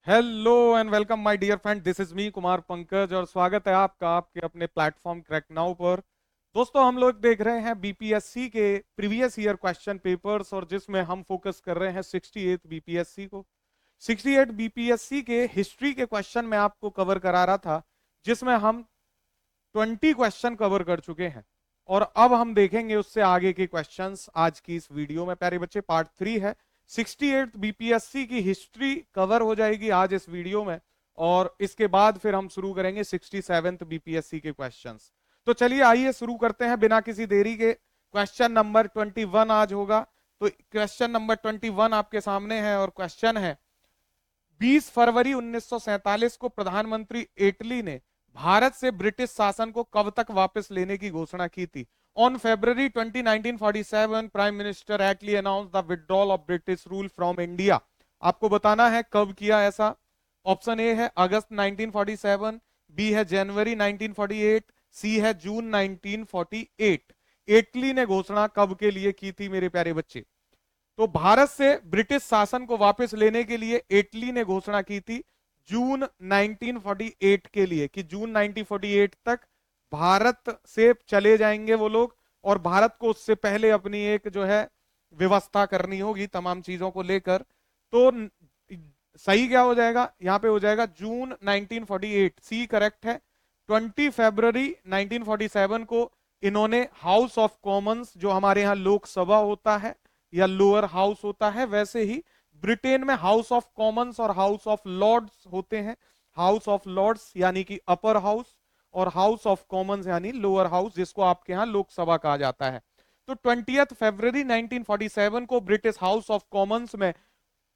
Hello and welcome my dear friend, this is me Kumar Pankaj और स्वागत है आपका आपके अपने प्लेटफॉर्म क्रैक नाउ पर। दोस्तों, हम लोग देख रहे हैं बीपीएससी के प्रीवियस ईयर क्वेश्चन पेपर्स और जिसमें हम फोकस कर रहे हैं 68 बीपीएससी को। 68 बीपीएससी के हिस्ट्री के क्वेश्चन में आपको कवर करा रहा था, जिसमें हम 20 क्वेश्चन कवर कर चुके हैं और अब हम देखेंगे उससे आगे के क्वेश्चंस आज की इस वीडियो में। प्यारे बच्चे, पार्ट 3 है। 68 बीपीएससी की हिस्ट्री कवर हो जाएगी आज इस वीडियो में और इसके बाद फिर हम शुरू करेंगे 67th बीपीएससी के क्वेश्चंस। तो चलिए आइए शुरू करते हैं बिना किसी देरी के। क्वेश्चन नंबर 21 आज होगा। तो क्वेश्चन नंबर 21 आपके सामने है और क्वेश्चन है 20 फरवरी 1947 को प्रधानमंत्री एटली ने भारत से ब्रिटिश शासन को कब तक वापस लेने की घोषणा की थी? On February 20, 1947 prime minister Attlee announce the withdrawal of British rule from India. आपको बताना है कब किया ऐसा। ऑप्शन ए है अगस्त 1947, बी है जनवरी 1948, सी है जून 1948। एटली ने घोषणा कब के लिए की थी मेरे प्यारे बच्चे? तो भारत से ब्रिटिश शासन को वापस लेने के लिए एटली ने घोषणा की थी जून 1948 के लिए कि जून 1948 तक भारत से चले जाएंगे वो लोग और भारत को उससे पहले अपनी एक जो है व्यवस्था करनी होगी तमाम चीजों को लेकर। तो सही क्या हो जाएगा? यहां पे हो जाएगा जून 1948, सी करेक्ट है। 20 फरवरी 1947 को इन्होंने हाउस ऑफ कॉमन्स, जो हमारे यहां लोकसभा होता है या लोअर हाउस होता है, वैसे ही ब्रिटेन में हाउस ऑफ कॉमन्स और हाउस ऑफ लॉर्ड्स होते हैं। हाउस ऑफ लॉर्ड्स यानी कि अपर हाउस और हाउस ऑफ कॉमन्स यानी लोअर हाउस, जिसको आपके यहां लोकसभा कहा जाता है। तो 20 फरवरी 1947 को ब्रिटिश हाउस ऑफ कॉमन्स में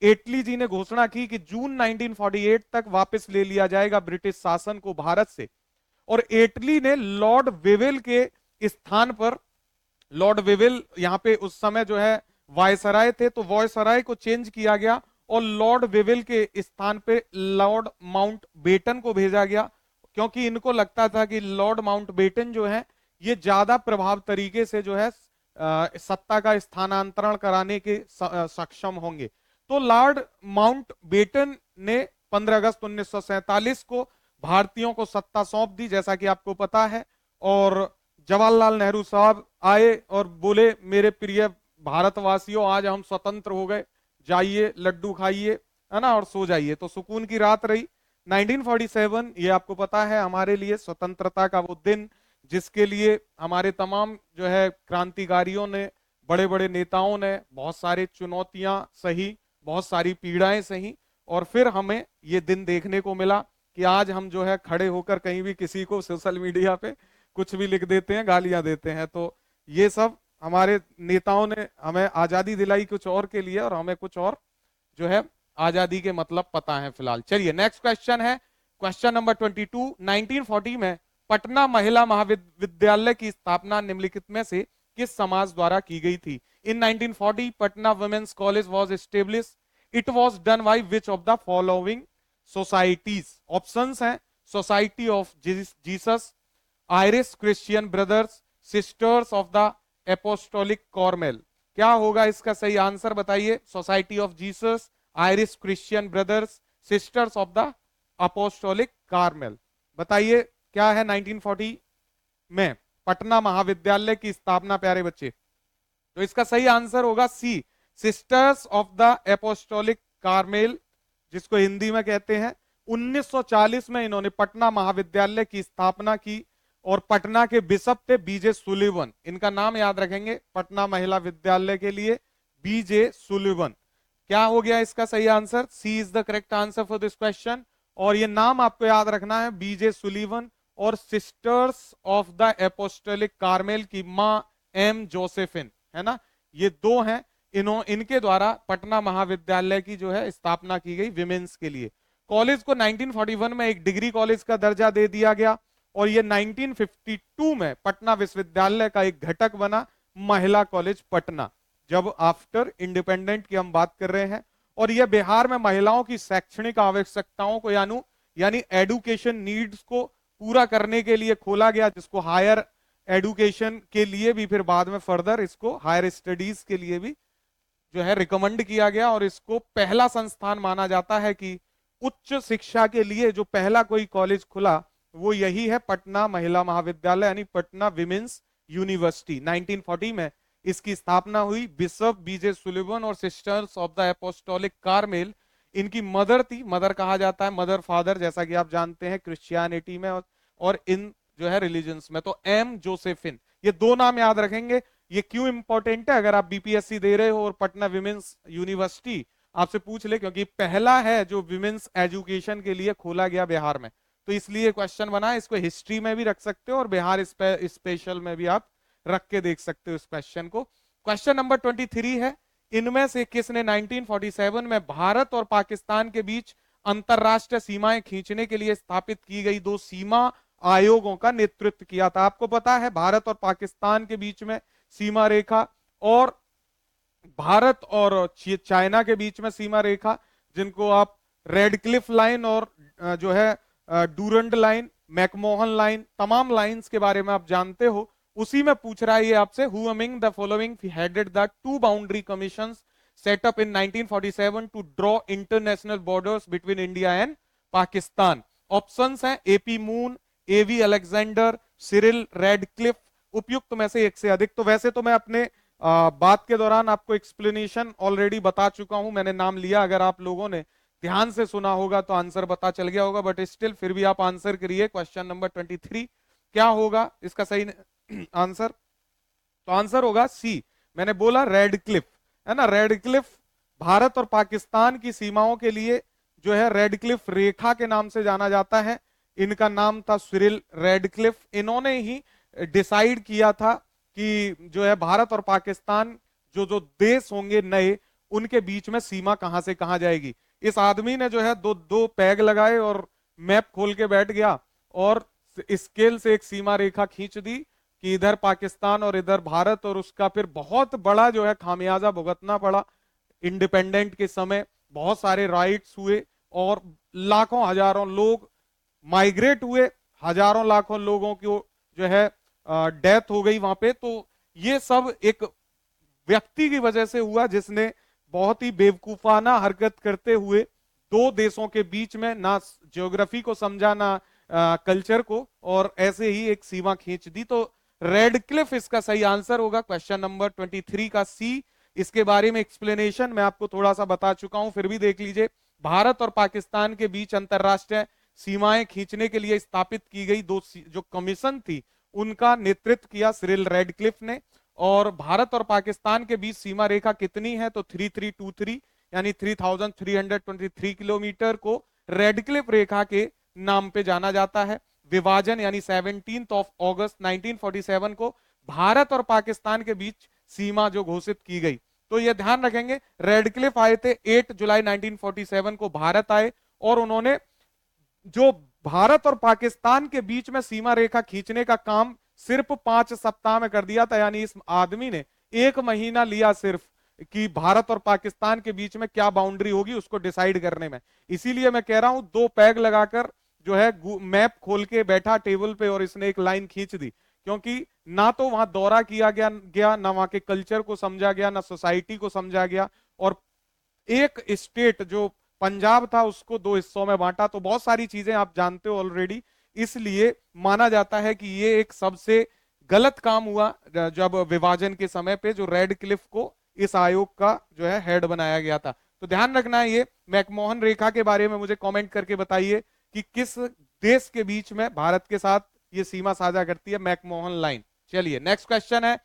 एटली जी ने घोषणा की कि जून 1948 तक वापस ले लिया जाएगा ब्रिटिश शासन को भारत से। और एटली ने लॉर्ड वेवेल के स्थान पर, लॉर्ड वेवेल यहां पे उस समय जो है वायसराय थे, तो वायसराय को चेंज किया गया और लॉर्ड वेवेल के स्थान पे लॉर्ड माउंट बेटन को भेजा गया, क्योंकि इनको लगता था कि लॉर्ड माउंट बेटन जो है ये ज्यादा प्रभाव तरीके से जो है सत्ता का स्थानांतरण कराने के सक्षम होंगे। तो लॉर्ड माउंट बेटन ने 15 अगस्त 1947 को भारतीयों को सत्ता सौंप दी, जैसा कि आपको पता है। और जवाहरलाल नेहरू साहब आए और बोले, मेरे प्रिय भारतवासियों, आज हम स्वतंत्र हो गए, जाइए लड्डू खाइए, है ना, और सो जाइए। तो सुकून की रात रही 1947। ये आपको पता है हमारे लिए स्वतंत्रता का वो दिन, जिसके लिए हमारे तमाम जो है क्रांतिकारियों ने, बड़े बड़े नेताओं ने बहुत सारी चुनौतियां सही, बहुत सारी पीड़ाएं सही, और फिर हमें ये दिन देखने को मिला कि आज हम जो है खड़े होकर कहीं भी किसी को सोशल मीडिया पे कुछ भी लिख देते हैं, गालियां देते हैं। तो ये सब हमारे नेताओं ने हमें आजादी दिलाई कुछ और के लिए, और हमें कुछ और जो है आजादी के मतलब पता है फिलहाल। चलिए नेक्स्ट क्वेश्चन है, क्वेश्चन नंबर 22। 1940 में पटना महिला महाविद्यालय की स्थापना निम्नलिखित में से किस समाज द्वारा की गई थी? In 1940 Patna women's college was establish. It was done by which of the following societies? Options हैं society of Jesus, Irish Christian brothers, sisters of the apostolic Carmel. क्या होगा इसका सही आंसर बताइए? Society of Jesus, Irish Christian brothers, sisters of the apostolic Carmel. बताइए क्या है 1940 में पटना महाविद्यालय की स्थापना प्यारे बच्चे? तो इसका सही आंसर होगा C, sisters of the apostolic Carmel, जिसको हिंदी में कहते हैं। 1940 में इन्होंने पटना महाविद्यालय की स्थापना की और पटना के बिशप थे बीजे सुलिवन। इनका नाम याद रखेंगे पटना महिला विद्यालय के लिए, बीजे सुलिवन। क्या हो गया इसका सही answer? C is the correct answer for this question. और ये नाम आपको याद रखना है, बीजे सुलिवन और sisters of the apostolic Carmel की मां एम जोसेफिन, है ना, ये दो हैं। इनके द्वारा पटना महाविद्यालय की जो है स्थापना की गई विमेंस के लिए। कॉलेज को 1941 में एक डिग्री कॉलेज का दर्जा दे दिया गया और ये 1952 में पटना विश्वविद्यालय का एक घटक बना, महिला कॉलेज पटना, जब आफ्टर इंडिपेंडेंट की हम बात कर रहे हैं। और यह बिहार में महिलाओं की शैक्षणिक आवश्यकताओं को यानी एडुकेशन नीड्स को पूरा करने के लिए खोला गया, जिसको हायर एडुकेशन के लिए भी फिर बाद में फर्दर इसको हायर स्टडीज के लिए भी जो है रिकमेंड किया गया। और इसको पहला संस्थान माना जाता है कि उच्च शिक्षा के लिए जो पहला कोई कॉलेज खुला वो यही है, पटना महिला महाविद्यालय यानी पटना विमेंस यूनिवर्सिटी। 1940 में इसकी स्थापना हुई। बिशप बीजे सुलिवन और sisters of the apostolic Carmel इनकी मदर थी। मदर कहा जाता है, मदर फादर, जैसा कि आप जानते हैं क्रिश्चियनिटी में और इन जो है रिलीजन्स में। तो एम जोसेफिन, ये दो नाम याद रखेंगे। ये क्यों इंपॉर्टेंट है, अगर आप बीपीएससी दे रहे हो और पटना विमेंस यूनिवर्सिटी आपसे पूछ ले, क्योंकि पहला है जो विमेंस एजुकेशन के लिए खोला गया बिहार में, तो इसलिए क्वेश्चन बना। इसको हिस्ट्री में भी रख सकते हो और बिहार स्पेशल में भी आप रख के देख सकते हो इस क्वेश्चन को। क्वेश्चन नंबर 23 है, इनमें से किसने 1947 में भारत और पाकिस्तान के बीच अंतरराष्ट्रीय सीमाएं खींचने के लिए स्थापित की गई दो सीमा आयोगों का नेतृत्व किया था? आपको पता है भारत और पाकिस्तान के बीच में सीमा रेखा और भारत और चाइना के बीच में सीमा रेखा, जिनको आप रेड क्लिफ लाइन और जो है डूरंड लाइन, मैकमोहन लाइन, तमाम लाइंस के बारे में आप जानते हो। उसी में पूछ रहा है ये आपसे, who among the following headed the two boundary commissions set up in 1947 to draw international borders between India and Pakistan? Options हैं AP Moon, AV Alexander, Cyril Radcliffe. उपयुक्त में से एक से अधिक। तो वैसे तो मैं अपने बात के दौरान आपको एक्सप्लेनेशन ऑलरेडी बता चुका हूं, मैंने नाम लिया। अगर आप लोगों ने ध्यान से सुना होगा तो आंसर पता चल गया होगा, बट स्टिल फिर भी आप आंसर करिए। क्वेश्चन नंबर 23 क्या होगा इसका सही आंसर? तो आंसर होगा सी, मैंने बोला रेडक्लिफ, है ना। रेडक्लिफ भारत और पाकिस्तान की सीमाओं के लिए जो है रेडक्लिफ रेखा के नाम से जाना जाता है। इनका नाम था सिरिल रेडक्लिफ। इन्होंने ही डिसाइड किया था कि जो है भारत और पाकिस्तान जो जो देश होंगे नए, उनके बीच में सीमा कहां से कहां जाएगी। इस आदमी ने जो है दो दो पैग लगाए और मैप खोल के बैठ गया और स्केल से एक सीमा रेखा खींच दी कि इधर पाकिस्तान और इधर भारत, और उसका फिर बहुत बड़ा जो है खामियाजा भुगतना पड़ा। इंडिपेंडेंट के समय बहुत सारे राइट्स हुए और लाखों हजारों लोग माइग्रेट हुए, हजारों लाखों लोगों को जो है डेथ हो गई वहां पे। तो ये सब एक व्यक्ति की वजह से हुआ जिसने बहुत ही बेवकूफाना हरकत करते हुए दो देशों के बीच में ना ज्योग्राफी को समझा ना कल्चर को, और ऐसे ही एक सीमा खींच दी। तो रेडक्लिफ इसका सही आंसर होगा क्वेश्चन नंबर 23 का सी। इसके बारे में एक्सप्लेनेशन मैं आपको थोड़ा सा बता चुका हूं, फिर भी देख लीजिए। भारत और पाकिस्तान के बीच अंतरराष्ट्रीय सीमाएं खींचने के लिए स्थापित की गई दो जो कमीशन थी, उनका नेतृत्व किया सिरिल रेडक्लिफ ने। और भारत और पाकिस्तान के बीच सीमा रेखा कितनी है? तो 3323 यानी 3323 किलोमीटर को रेडक्लिफ रेखा के नाम पे जाना जाता है। विभाजन यानी 17 अगस्त 1947 को भारत और पाकिस्तान के बीच सीमा जो घोषित की गई। तो ये ध्यान रखेंगे, रेडक्लिफ आए थे 8 जुलाई 1947 को भारत आए, और उन्होंने जो भारत और पाकिस्तान के बीच में सीमा रेखा खींचने का काम सिर्फ 5 सप्ताह में कर दिया था। यानी इस आदमी ने 1 महीना लिया सिर्फ कि भारत और पाकिस्तान के बीच में क्या बाउंड्री होगी उसको डिसाइड करने में। इसीलिए मैं कह रहा हूं दो पैग लगाकर जो है मैप खोल के बैठा टेबल पे और इसने एक लाइन खींच दी, क्योंकि ना तो वहां दौरा किया गया ना वहां के कल्चर को समझा गया, ना सोसाइटी को समझा गया, और एक स्टेट जो पंजाब था उसको दो हिस्सों में बांटा। तो बहुत सारी चीजें आप जानते हो ऑलरेडी, इसलिए माना जाता है कि ये एक सबसे गलत काम हुआ जब विभाजन के समय पे जो रेड क्लिफ को इस आयोग का जो है हेड बनाया गया था। तो ध्यान रखना है ये मैकमोहन रेखा के बारे में मुझे कमेंट करके बताइए कि किस देश के बीच में भारत के साथ ये सीमा साझा करती है मैकमोहन लाइन। चलिए नेक्स्ट क्वेश्चन है,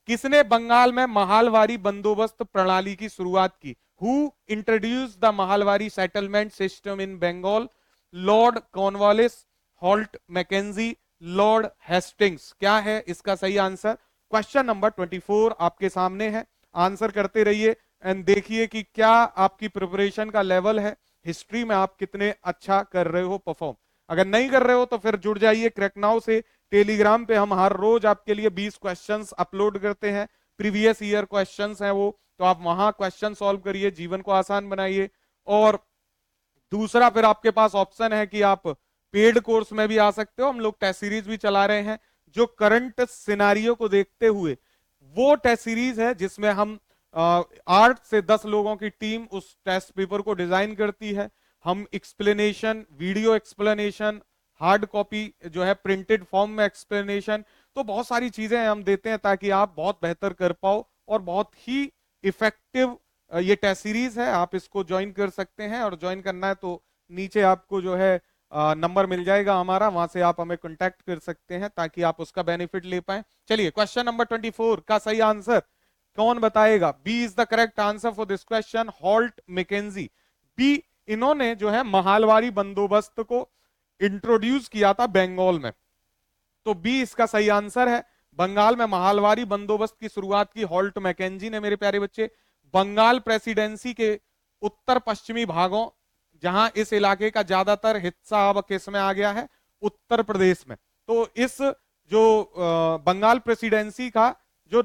किसने बंगाल में महालवारी बंदोबस्त प्रणाली की शुरुआत की? Who introduce the Mahalwari settlement system in Bengal? Lord Cornwallis, Holt Mackenzie, Lord Hastings. क्या है इसका सही आंसर? क्वेश्चन नंबर 24 आपके सामने है, आंसर करते रहिए एंड देखिए कि क्या आपकी प्रिपरेशन का लेवल है, हिस्ट्री में आप कितने अच्छा कर रहे हो परफॉर्म। अगर नहीं कर रहे हो तो फिर जुड़ जाइए क्रैकनाउ से। टेलीग्राम पे हम हर रोज आपके लिए 20 क्वेश्चंस अपलोड करते हैं, प्रीवियस ईयर क्वेश्चंस हैं वो, तो आप वहां क्वेश्चन सॉल्व करिए, जीवन को आसान बनाइए। और दूसरा फिर आपके पास ऑप्शन है कि आप पेड कोर्स में भी आ सकते हो, हम लोग टेस्ट सीरीज भी चला रहे हैं जो करंट सिनारियो को देखते हुए, वो टेस्ट सीरीज है जिसमें हम 8 से 10 लोगों की टीम उस टेस्ट पेपर को डिजाइन करती है। हम explanation, video explanation, hard copy जो है प्रिंटेड फॉर्म में एक्सप्लेनेशन, तो बहुत सारी चीजें हम देते हैं ताकि आप बहुत बेहतर कर पाओ और बहुत ही इफेक्टिव ये टेस्ट सीरीज है। आप इसको ज्वाइन कर सकते हैं, और ज्वाइन करना है तो नीचे आपको जो है नंबर मिल जाएगा हमारा, वहां से आप हमें कांटेक्ट कर सकते हैं ताकि आप उसका बेनिफिट ले पाए। चलिए क्वेश्चन नंबर 24 का सही आंसर कौन बताएगा? B is the correct answer for this question, Holt Mackenzie. B, इन्होंने जो है महालवारी बंदोबस्त को इंट्रोड्यूस किया था बंगाल में, तो बी इसका सही आंसर है। बंगाल में महालवारी बंदोबस्त की शुरुआत की हॉल्ट मैकेंजी ने मेरे प्यारे बच्चे। बंगाल प्रेसिडेंसी के उत्तर पश्चिमी भागों, जहां इस इलाके का ज्यादातर हिस्सा अब किस में आ गया है? उत्तर प्रदेश में। तो इस जो बंगाल प्रेसिडेंसी का जो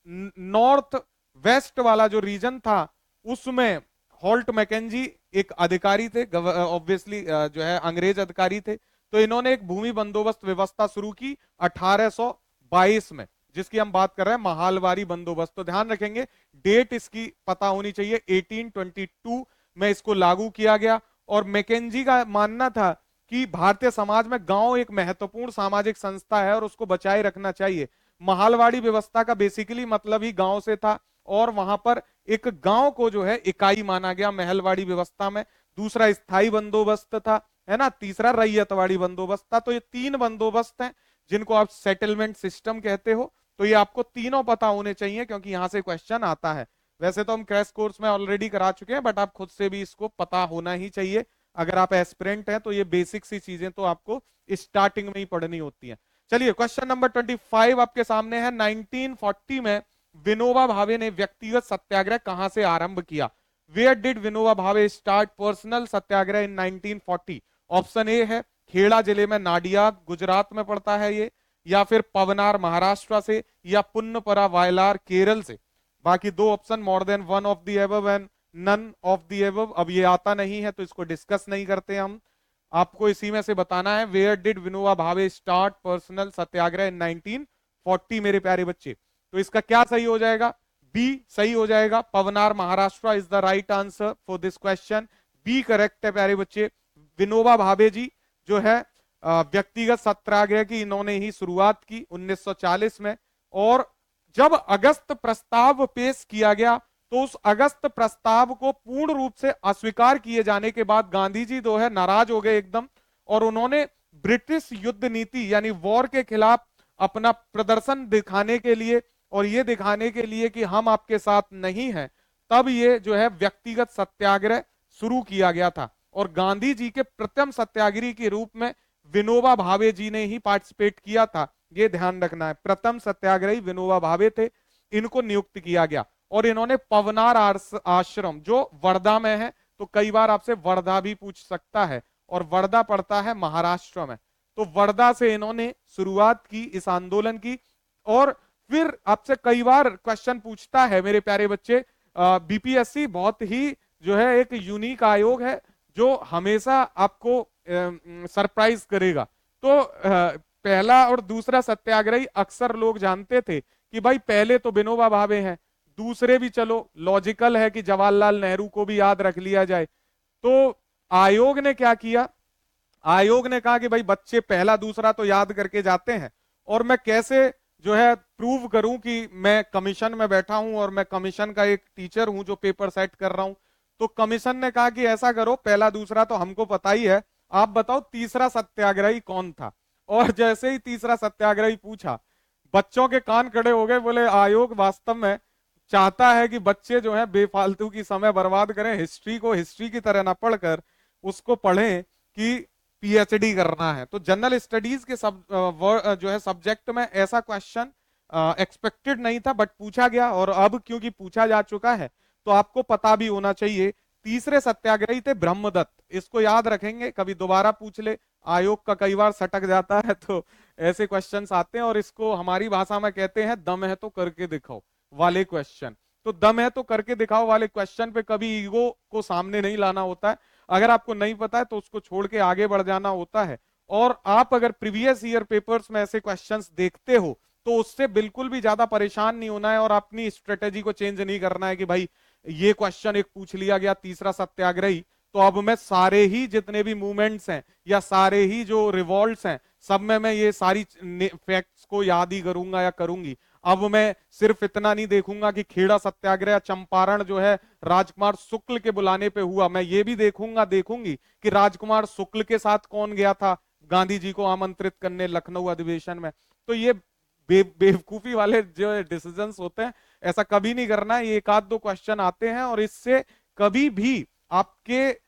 नॉर्थ वेस्ट वाला जो रीजन था, उसमें हॉल्ट मैकेंजी एक अधिकारी थे, ऑब्वियसली जो है अंग्रेज अधिकारी थे। तो इन्होंने एक भूमि बंदोबस्त व्यवस्था शुरू की 1822 में, जिसकी हम बात कर रहे हैं महालवारी बंदोबस्त। तो ध्यान रखेंगे, डेट इसकी पता होनी चाहिए, 1822 में इसको लागू किया गया। और मैकेंजी का मानना था कि भारतीय समाज में गांव एक महत्वपूर्ण सामाजिक संस्था है और उसको बचाए रखना चाहिए। महालवाड़ी व्यवस्था का बेसिकली मतलब ही गांव से था, और वहां पर एक गांव को जो है इकाई माना गया महलवाड़ी व्यवस्था में। दूसरा स्थायी बंदोबस्त था, है ना, तीसरा रैयतवाड़ी बंदोबस्त था। तो ये तीन बंदोबस्त हैं जिनको आप सेटलमेंट सिस्टम कहते हो। तो ये आपको तीनों पता होने चाहिए क्योंकि यहां से क्वेश्चन आता है। वैसे तो हम क्रैश कोर्स में ऑलरेडी करा चुके हैं, बट आप खुद से भी इसको पता होना ही चाहिए। अगर आप एस्पिरेंट हैं तो ये बेसिक सी चीजें तो आपको स्टार्टिंग में ही पढ़नी होती हैं। चलिए क्वेश्चन नंबर 25 आपके सामने है। 1940 में विनोबा भावे ने व्यक्तिगत सत्याग्रह कहां से आरंभ किया? Where did Vinoba Bhave start personal Satyagraha in 1940? Option A है खेड़ा जिले में, नाडियाद गुजरात में पड़ता है ये, या फिर पवनार महाराष्ट्र से, या पुन्नपरा वायलार केरल से। बाकी दो option more than one of the above and none of the above. अब ये आता नहीं है तो इसको डिस्कस नहीं करते हम, आपको इसी में से बताना है। Where did Vinoba Bhave start personal सत्याग्रह इन 1940 मेरे प्यारे बच्चे। तो इसका क्या सही हो जाएगा? बी सही हो जाएगा। Pavnar Maharashtra is the right answer for this question. B correct है प्यारे बच्चे। विनोबा भावे जी जो है व्यक्तिगत सत्याग्रह की इन्होंने ही शुरुआत की 1940 में। और जब अगस्त प्रस्ताव पेश किया गया तो उस अगस्त प्रस्ताव को पूर्ण रूप से अस्वीकार किए जाने के बाद गांधी जी जो है नाराज हो गए एकदम, और उन्होंने ब्रिटिश युद्ध नीति यानी वॉर के खिलाफ अपना प्रदर्शन दिखाने के लिए, और ये दिखाने के लिए कि हम आपके साथ नहीं हैं, तब ये जो है व्यक्तिगत सत्याग्रह शुरू किया गया था। और गांधी जी के प्रथम सत्याग्रही के रूप में विनोबा भावे जी ने ही पार्टिसिपेट किया था, ये ध्यान रखना है। प्रथम सत्याग्रही विनोबा भावे थे, इनको नियुक्त किया गया। और इन्होंने पवनार आश्रम जो वर्धा में है, तो कई बार आपसे वर्धा भी पूछ सकता है, और वर्धा पड़ता है महाराष्ट्र में, तो वर्धा से इन्होंने शुरुआत की इस आंदोलन की। और फिर आपसे कई बार क्वेश्चन पूछता है मेरे प्यारे बच्चे, बीपीएससी बहुत ही जो है एक यूनिक आयोग है जो हमेशा आपको सरप्राइज करेगा। तो पहला और दूसरा सत्याग्रही अक्सर लोग जानते थे कि भाई पहले तो विनोबा भावे हैं, दूसरे भी चलो लॉजिकल है कि जवाहरलाल नेहरू को भी याद रख लिया जाए। तो आयोग ने क्या किया? आयोग ने कहा कि भाई बच्चे पहला दूसरा तो याद करके जाते हैं, और मैं कैसे जो है प्रूव करूं कि मैं कमीशन में बैठा हूं और मैं कमीशन का एक टीचर हूं जो पेपर सेट कर रहा हूं। तो कमीशन ने कहा कि ऐसा करो, पहला दूसरा तो हमको पता ही है, आप बताओ तीसरा सत्याग्रही कौन था। और जैसे ही तीसरा सत्याग्रही पूछा, बच्चों के कान खड़े हो गए, बोले आयोग वास्तव में चाहता है कि बच्चे जो है बेफालतू की समय बर्बाद करें, हिस्ट्री को हिस्ट्री की तरह ना पढ़कर उसको पढ़ें कि पीएचडी करना है। तो जनरल स्टडीज के जो है सब्जेक्ट में ऐसा क्वेश्चन एक्सपेक्टेड नहीं था, बट पूछा गया, और अब क्योंकि पूछा जा चुका है तो आपको पता भी होना चाहिए। तीसरे सत्याग्रही थे ब्रह्मदत्त, इसको याद रखेंगे, कभी दोबारा पूछ ले, आयोग का कई बार सटक जाता है तो ऐसे क्वेश्चंस आते हैं। और इसको हमारी भाषा में कहते हैं दम है तो करके दिखाओ वाले क्वेश्चन। तो दम है तो करके दिखाओ वाले क्वेश्चन पे कभी ईगो को सामने नहीं लाना होता है। अगर आपको नहीं पता है तो उसको छोड़ के आगे बढ़ जाना होता है। और आप अगर प्रीवियस ईयर पेपर्स में ऐसे क्वेश्चंस देखते हो तो उससे बिल्कुल भी ज्यादा परेशान नहीं होना है, और अपनी स्ट्रेटेजी को चेंज नहीं करना है कि भाई ये क्वेश्चन एक पूछ लिया गया तीसरा सत्याग्रही तो अब मैं सारे ही जितने भी मूवमेंट्स हैं या सारे ही जो रिवॉल्ट्स हैं सब में मैं ये सारी फैक्ट्स को याद ही करूंगा या करूंगी। अब मैं सिर्फ इतना नहीं देखूंगा कि खेड़ा सत्याग्रह चंपारण जो है राजकुमार शुक्ल के बुलाने पे हुआ, मैं ये भी देखूंगी कि राजकुमार शुक्ल के साथ कौन गया था गांधी जी को आमंत्रित करने लखनऊ अधिवेशन में। तो ये बेवकूफी वाले जो डिसीजंस होते हैं ऐसा कभी नहीं करना है। ये एक आध दो क्वेश्चन आते हैं और इससे कभी भी आपके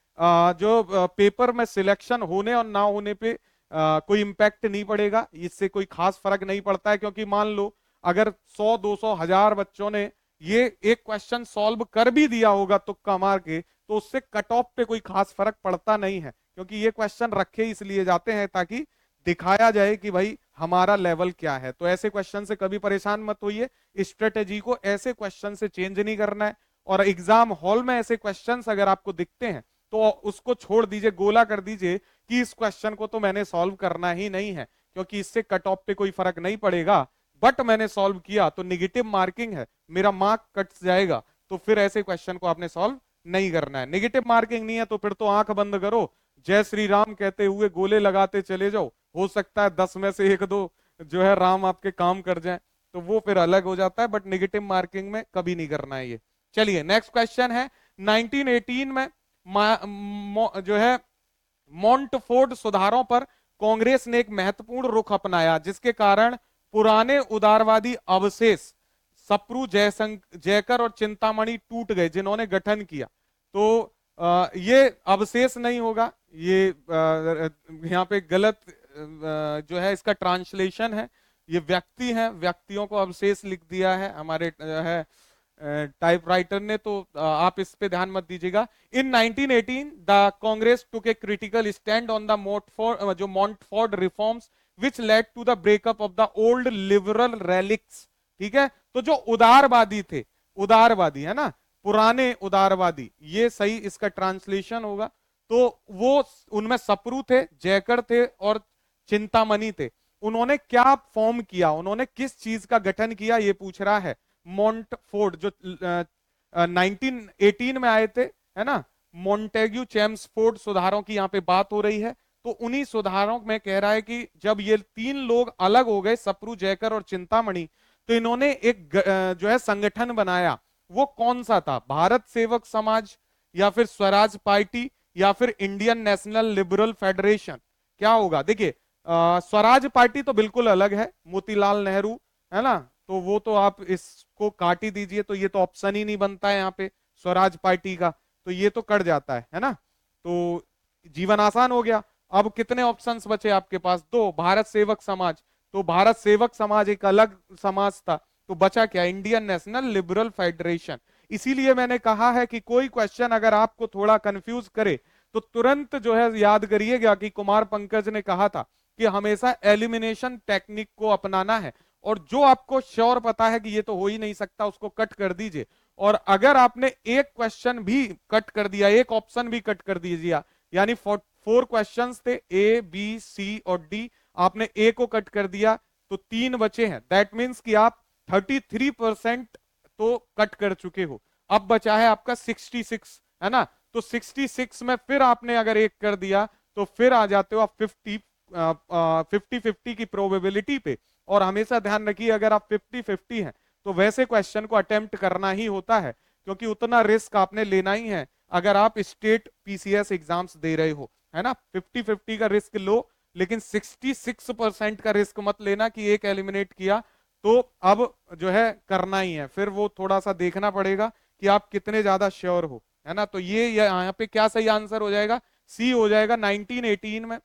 जो पेपर में सिलेक्शन होने और ना होने पे कोई इंपैक्ट नहीं पड़ेगा, इससे कोई खास फर्क नहीं पड़ता है। क्योंकि मान लो अगर 100 200 1000 बच्चों ने ये एक क्वेश्चन सॉल्व कर भी दिया होगा तुक्का मार के, तो उससे कट ऑफ पे कोई खास फर्क पड़ता नहीं है। क्योंकि ये क्वेश्चन रखे इसलिए जाते हैं ताकि दिखाया जाए कि भाई हमारा लेवल क्या है। तो ऐसे क्वेश्चन से कभी परेशान मत होइए, स्ट्रेटेजी को ऐसे क्वेश्चन से चेंज नहीं करना है। और एग्जाम हॉल में ऐसे क्वेश्चंस अगर आपको दिखते हैं तो उसको छोड़ दीजिए, गोला कर दीजिए कि इस क्वेश्चन को तो मैंने सॉल्व करना ही नहीं है, क्योंकि इससे कट ऑफ पे कोई फर्क नहीं पड़ेगा। बट मैंने सॉल्व किया तो निगेटिव मार्किंग है, मेरा मार्क कट जाएगा, तो फिर ऐसे क्वेश्चन को आपने सॉल्व नहीं करना है। नेगेटिव मार्किंग नहीं है तो फिर तो आंख बंद करो, जय श्री राम कहते हुए गोले लगाते चले जाओ। हो सकता है 10 में से 1 2 जो है राम आपके काम कर जाए, तो वो फिर अलग हो जाता है। बट नेगेटिव मार्किंग में कभी नहीं करना है ये। चलिए नेक्स्ट क्वेश्चन है 1918 में जो है मॉन्टफोर्ड सुधारों पर कांग्रेस ने एक महत्वपूर्ण रुख अपनाया जिसके कारण पुराने उदारवादी अवशेष सप्रू जयकर और चिंतामणि टूट गए जिन्होंने गठन किया। तो ये अवशेष नहीं होगा, ये यहाँ पे गलत जो है इसका ट्रांसलेशन है, ये व्यक्ति हैं, व्यक्तियों को अवशेष लिख दिया है हमारे है टाइपराइटर ने, तो आप इस पे ध्यान मत दीजिएगा। In 1918 the Congress took a critical stand on the Montford reforms which led to the breakup of the old liberal relics. ठीक है, तो जो उदारवादी थे, उदारवादी है ना, पुराने उदारवादी, ये सही इसका ट्रांसलेशन होगा। तो वो उनमें सप्रू थे, जयकर थे और चिंतामणि थे। उन्होंने क्या फॉर्म किया, उन्होंने किस चीज का गठन किया, ये पूछ रहा है। मॉन्टफोर्ड जो 1918 में आए थे, है ना, मॉन्टेग्यू चेम्सफोर्ड सुधारों की यहाँ पे बात हो रही है। तो उन्हीं सुधारों में कह रहा है कि जब ये 3 लोग अलग हो गए, सप्रू जयकर और चिंतामणि, तो इन्होंने एक जो है संगठन बनाया। वो कौन सा था? भारत सेवक समाज या फिर स्वराज पार्टी या फिर इंडियन नेशनल लिबरल फेडरेशन? क्या होगा? देखिए स्वराज पार्टी तो बिल्कुल अलग है, मोतीलाल नेहरू, है ना, तो वो तो आप इसको काट ही दीजिए, तो ये तो ऑप्शन ही नहीं बनता है यहाँ पे स्वराज पार्टी का, तो ये तो कट जाता है ना। तो जीवन आसान हो गया। अब कितने ऑप्शंस बचे आपके पास? 2। भारत सेवक समाज, तो भारत सेवक समाज एक अलग समाज था, तो बचा क्या? Indian national liberal federation. इसीलिए मैंने कहा है कि कोई क्वेश्चन अगर आपको थोड़ा कंफ्यूज करे तो तुरंत जो है याद करिएगा कि कुमार पंकज ने कहा था कि हमेशा एलिमिनेशन टेक्निक को अपनाना है, और जो आपको श्योर पता है कि ये तो हो ही नहीं सकता उसको कट कर दीजिए। और अगर आपने एक क्वेश्चन भी कट कर दिया, एक ऑप्शन भी कट कर दीजिए, यानी 4 क्वेश्चंस थे A B C और D, आपने A को कट कर दिया तो 3 बचे हैं। दैट मीन्स कि आप 33% तो कट कर चुके हो। अब बचा है आपका 66, है ना, तो 66 में फिर आपने अगर एक कर दिया तो फिर आ जाते हो आप 50-50 की प्रोबेबिलिटी पे। और हमेशा ध्यान रखिए अगर आप 50-50 हैं तो वैसे क्वेश्चन को अटेम्प्ट करना ही होता है, क्योंकि उतना रिस्क आपने लेना ही है अगर आप स्टेट पीसीएस एग्जाम्स दे रहे हो, है ना। 50-50 का रिस्क लो, लेकिन 66% का रिस्क मत लेना कि एक एलिमिनेट किया तो अब जो है करना ही है। फिर वो थोड़ा सा देखना पड़ेगा कि आप कितने ज्यादा श्योर हो, है ना। तो ये यहाँ पे क्या सही आंसर हो जाएगा? सी हो जाएगा। 1918 में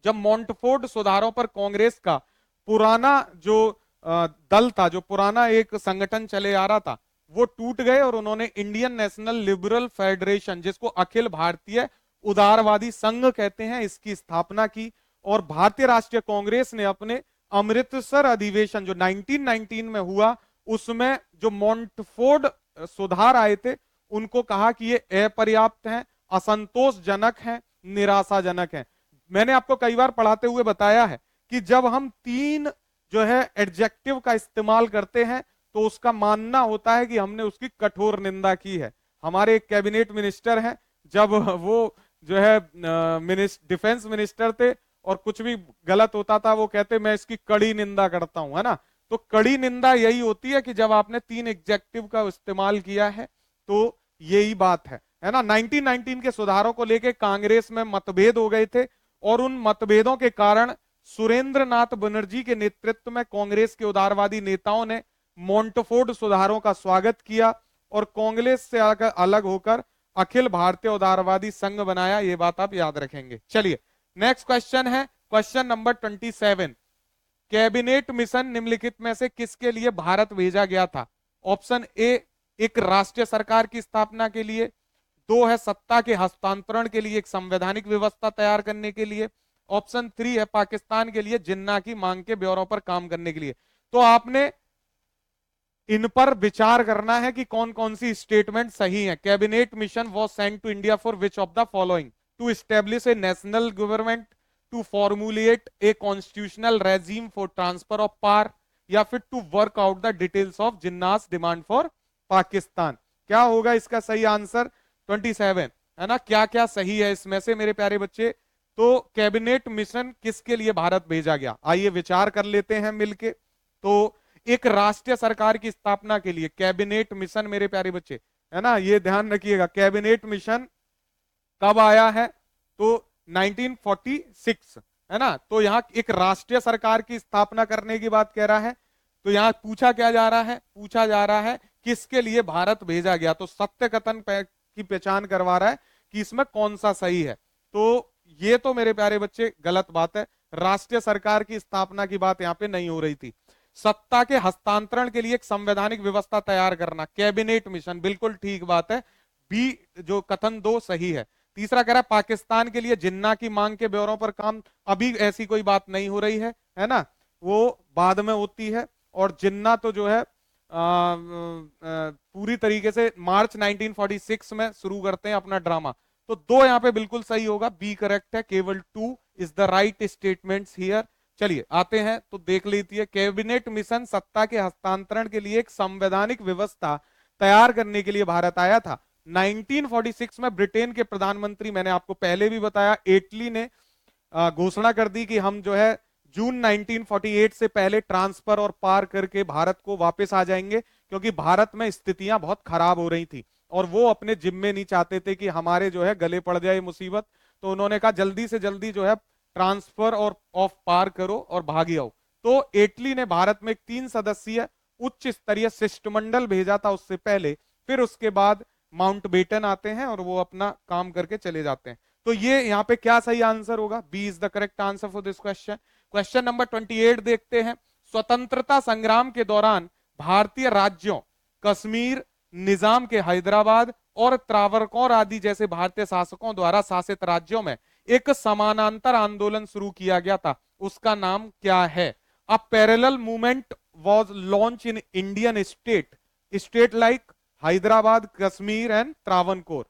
जब मॉन्टफोर्ड सुधारों पर कांग्रेस का पुराना जो दल था, जो पुराना एक संगठन चले आ रहा था, वो टूट गए और उन्होंने इंडियन नेशनल लिबरल फेडरेशन, जिसको अखिल भारतीय उदारवादी संघ कहते हैं, इसकी स्थापना की। और भारतीय राष्ट्रीय कांग्रेस ने अपने अमृतसर अधिवेशन जो 1919 में हुआ, उसमें जो मॉन्टफोर्ड सुधार आए थे उनको कहा कि ये अपर्याप्त हैं, असंतोषजनक हैं, निराशाजनक हैं। मैंने आपको कई बार पढ़ाते हुए बताया है कि जब हम 3 जो है एडजेक्टिव का इस्तेमाल करते हैं तो उसका मानना होता है कि हमने उसकी कठोर निंदा की है। हमारे एक कैबिनेट मिनिस्टर हैं जब वो जो है डिफेंस मिनिस्टर थे और कुछ भी गलत होता था वो कहते मैं इसकी कड़ी निंदा करता हूं, है ना। तो कड़ी निंदा यही होती है कि जब आपने 3 एग्जेक्टिव का इस्तेमाल किया है, तो यही बात है ना। 1919 के सुधारों को लेकर कांग्रेस में मतभेद हो गए थे और उन मतभेदों के कारण सुरेंद्र नाथ बनर्जी के नेतृत्व में कांग्रेस के उदारवादी नेताओं ने मोंटफोर्ड सुधारों का स्वागत किया और कांग्रेस से अलग होकर अखिल भारतीय उदारवादी संघ बनाया। ये बात आप याद रखेंगे। चलिए नेक्स्ट क्वेश्चन है क्वेश्चन नंबर 27। कैबिनेट मिशन निम्नलिखित में से किसके लिए भारत भेजा गया था? ऑप्शन ए, एक राष्ट्रीय सरकार की स्थापना के लिए। 2 है सत्ता के हस्तांतरण के लिए, एक संवैधानिक व्यवस्था तैयार करने के लिए। ऑप्शन 3 है पाकिस्तान के लिए जिन्ना की मांग के ब्यौरों पर काम करने के लिए। तो आपने इन पर विचार करना है कि कौन कौन सी स्टेटमेंट सही है। Cabinet mission was sent to India for which of the following? To establish a national government, to formulate a constitutional regime for transfer of power, या फिर to work out the details of Jinnah's demand for Pakistan. क्या होगा इसका सही answer? 27, है ना। क्या क्या सही है इसमें से मेरे प्यारे बच्चे? तो कैबिनेट मिशन किसके लिए भारत भेजा गया, आइए विचार कर लेते हैं मिलके। तो एक राष्ट्रीय सरकार की स्थापना के लिए कैबिनेट मिशन मेरे प्यारे बच्चे, है ना, ये ध्यान रखिएगा। कैबिनेट मिशन कब आया है? तो 1946, है ना। तो यहां एक राष्ट्रीय सरकार की स्थापना करने की बात कह रहा है। तो यहां पूछा क्या जा रहा है? पूछा जा रहा है किसके लिए भारत भेजा गया। तो सत्य कथन की पहचान करवा रहा है कि इसमें कौन सा सही है। तो ये तो मेरे प्यारे बच्चे गलत बात है, राष्ट्रीय सरकार की स्थापना की बात यहां पे नहीं हो रही थी। सत्ता के हस्तांतरण के लिए एक संवैधानिक व्यवस्था तैयार करना, कैबिनेट मिशन, बिल्कुल ठीक बात है। बी जो कथन 2 सही है। तीसरा कह रहा है पाकिस्तान के लिए जिन्ना की मांग के ब्यौरों पर काम, अभी ऐसी कोई बात नहीं हो रही है ना, वो बाद में होती है। और जिन्ना तो जो है पूरी तरीके से मार्च 1946 में शुरू करते हैं अपना ड्रामा। तो 2 यहां पे बिल्कुल सही होगा, बी करेक्ट है, केवल 2 is the right statements here. चलिए आते हैं तो देख लीजिए। कैबिनेट मिशन सत्ता के हस्तांतरण के लिए एक संवैधानिक व्यवस्था तैयार करने के लिए भारत आया था। 1946 में ब्रिटेन के प्रधानमंत्री, मैंने आपको पहले भी बताया, एटली ने घोषणा कर दी कि हम जो है जून 1948 से पहले ट्रांसफर और पार करके भारत को वापस आ जाएंगे, क्योंकि भारत में स्थितियां बहुत खराब हो रही थी और वो अपने जिम्मे नहीं चाहते थे कि हमारे जो है गले पड़ जाए मुसीबत। तो उन्होंने कहा जल्दी से जल्दी जो है ट्रांसफर और ऑफ पार करो और भागी आओ। तो एटली ने भारत में एक 3 सदस्यीय उच्च स्तरीय शिष्टमंडल भेजा था उससे पहले, फिर उसके बाद माउंटबेटन आते हैं और वो अपना काम करके चले जाते हैं। तो ये यहाँ पे क्या सही आंसर होगा? B is the correct answer for this question. Question number 28 देखते हैं। स्वतंत्रता संग्राम के दौरान भारतीय राज्यों कश्मीर, निजाम के हैदराबाद और त्रावणकोर आदि जैसे भारतीय शासकों द्वारा शासित राज्यों में एक समानांतर आंदोलन शुरू किया गया था, उसका नाम क्या है? A parallel movement was launch in Indian state like Hyderabad, Kashmir and Travancore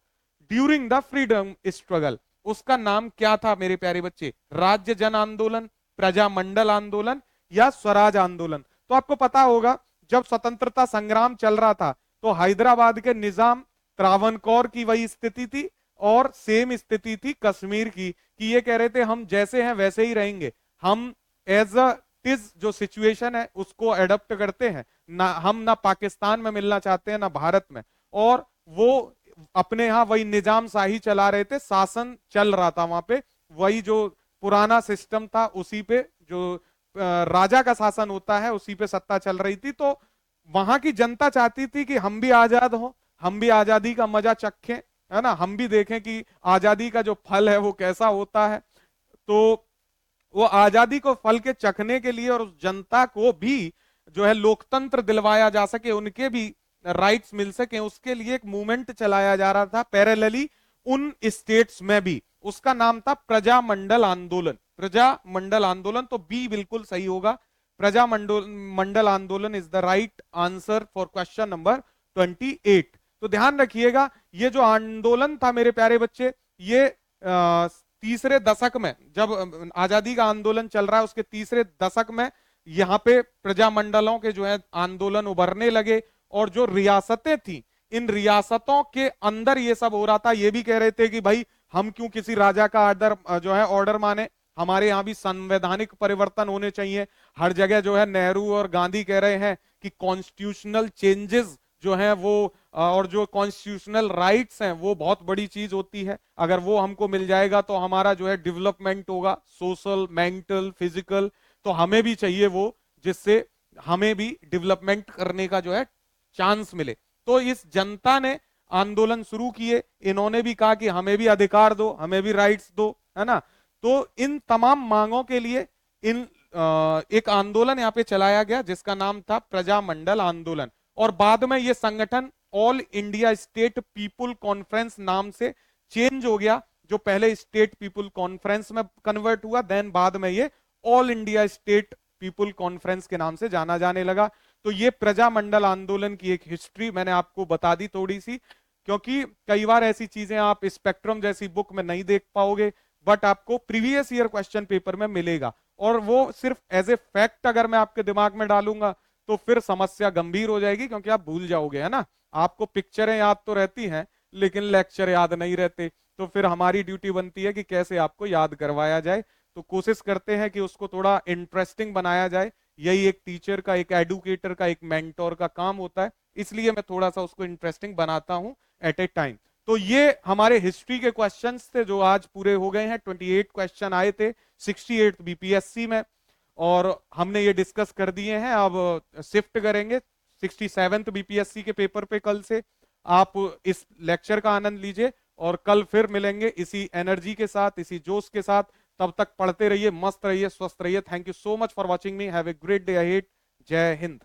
during the freedom struggle. उसका नाम क्या था मेरे प्यारे बच्चे? राज्य जन आंदोलन, प्रजामंडल आंदोलन या स्वराज आंदोलन? तो आपको पता होगा जब स्वतंत्रता संग्राम चल रहा था तो हैदराबाद के निजाम, त्रावणकोर की वही स्थिति थी और सेम स्थिति थी कश्मीर की, कि ये कह रहे थे हम जैसे हैं वैसे ही रहेंगे, हम एज अ इज जो सिचुएशन है उसको एडप्ट करते हैं ना, हम ना पाकिस्तान में मिलना चाहते हैं ना भारत में। और वो अपने यहां वही निजाम शाही चला रहे थे, शासन चल रहा था वहां पे, वही जो पुराना सिस्टम था उसी पे, जो राजा का शासन होता है उसी पे सत्ता चल रही थी। तो वहां की जनता चाहती थी कि हम भी आजाद हो, हम भी आजादी का मजा चखें, है ना, हम भी देखें कि आजादी का जो फल है वो कैसा होता है। तो वो आजादी को फल के चखने के लिए और उस जनता को भी जो है लोकतंत्र दिलवाया जा सके, उनके भी राइट्स मिल सके, उसके लिए एक मूवमेंट चलाया जा रहा था पैरेलली उन स्टेट्स में भी। उसका नाम था प्रजामंडल आंदोलन। प्रजामंडल आंदोलन, तो बी बिल्कुल सही होगा, प्रजामंडल आंदोलन is the right answer for question number 28। तो ध्यान रखिएगा ये जो आंदोलन था मेरे प्यारे बच्चे, ये तीसरे दशक में, जब आजादी का आंदोलन चल रहा है उसके तीसरे दशक में यहाँ पे प्रजामंडलों के जो है आंदोलन उभरने लगे और जो रियासतें थी इन रियासतों के अंदर ये सब हो रहा था। ये भी कह रहे थे कि भाई हम क्यों किसी राजा का आर्डर जो है ऑर्डर माने, हमारे यहाँ भी संवैधानिक परिवर्तन होने चाहिए। हर जगह जो है नेहरू और गांधी कह रहे हैं कि कॉन्स्टिट्यूशनल चेंजेस जो है वो और जो कॉन्स्टिट्यूशनल राइट्स हैं वो बहुत बड़ी चीज होती है। अगर वो हमको मिल जाएगा तो हमारा जो है डेवलपमेंट होगा, सोशल, मेंटल, फिजिकल। तो हमें भी चाहिए वो, जिससे हमें भी डेवलपमेंट करने का जो है चांस मिले। तो इस जनता ने आंदोलन शुरू किए, इन्होंने भी कहा कि हमें भी अधिकार दो, हमें भी राइट्स दो, है ना। तो इन तमाम मांगों के लिए एक आंदोलन यहाँ पे चलाया गया जिसका नाम था प्रजामंडल आंदोलन। और बाद में ये संगठन all India state people conference नाम से चेंज हो गया, जो पहले स्टेट पीपुल कॉन्फ्रेंस में कन्वर्ट हुआ, देन बाद में ये all India state people conference के नाम से जाना जाने लगा। तो ये प्रजामंडल आंदोलन की एक हिस्ट्री मैंने आपको बता दी थोड़ी सी, क्योंकि कई बार ऐसी चीजें आप स्पेक्ट्रम जैसी बुक में नहीं देख पाओगे, बट आपको प्रीवियस ईयर क्वेश्चन पेपर में मिलेगा। और वो सिर्फ एज ए फैक्ट अगर मैं आपके दिमाग में डालूंगा तो फिर समस्या गंभीर हो जाएगी, क्योंकि आप भूल जाओगे, है ना। आपको पिक्चरें याद तो रहती हैं लेकिन लेक्चर याद नहीं रहते, तो फिर हमारी ड्यूटी बनती है कि कैसे आपको याद करवाया जाए। तो कोशिश करते हैं कि उसको थोड़ा इंटरेस्टिंग बनाया जाए। यही एक टीचर का, एक एडुकेटर का, एक मेंटोर का काम होता है, इसलिए मैं थोड़ा सा उसको इंटरेस्टिंग बनाता हूं एट ए टाइम। तो ये हमारे हिस्ट्री के क्वेश्चंस थे जो आज पूरे हो गए हैं। 28 क्वेश्चन आए थे 68 बीपीएससी में, और हमने ये डिस्कस कर दिए हैं। अब शिफ्ट करेंगे 67 बीपीएससी के पेपर पे कल से। आप इस लेक्चर का आनंद लीजिए और कल फिर मिलेंगे इसी एनर्जी के साथ, इसी जोश के साथ। तब तक पढ़ते रहिए, मस्त रहिए, स्वस्थ रहिए। Thank you so much for watching me. Have a great day ahead. जय हिंद।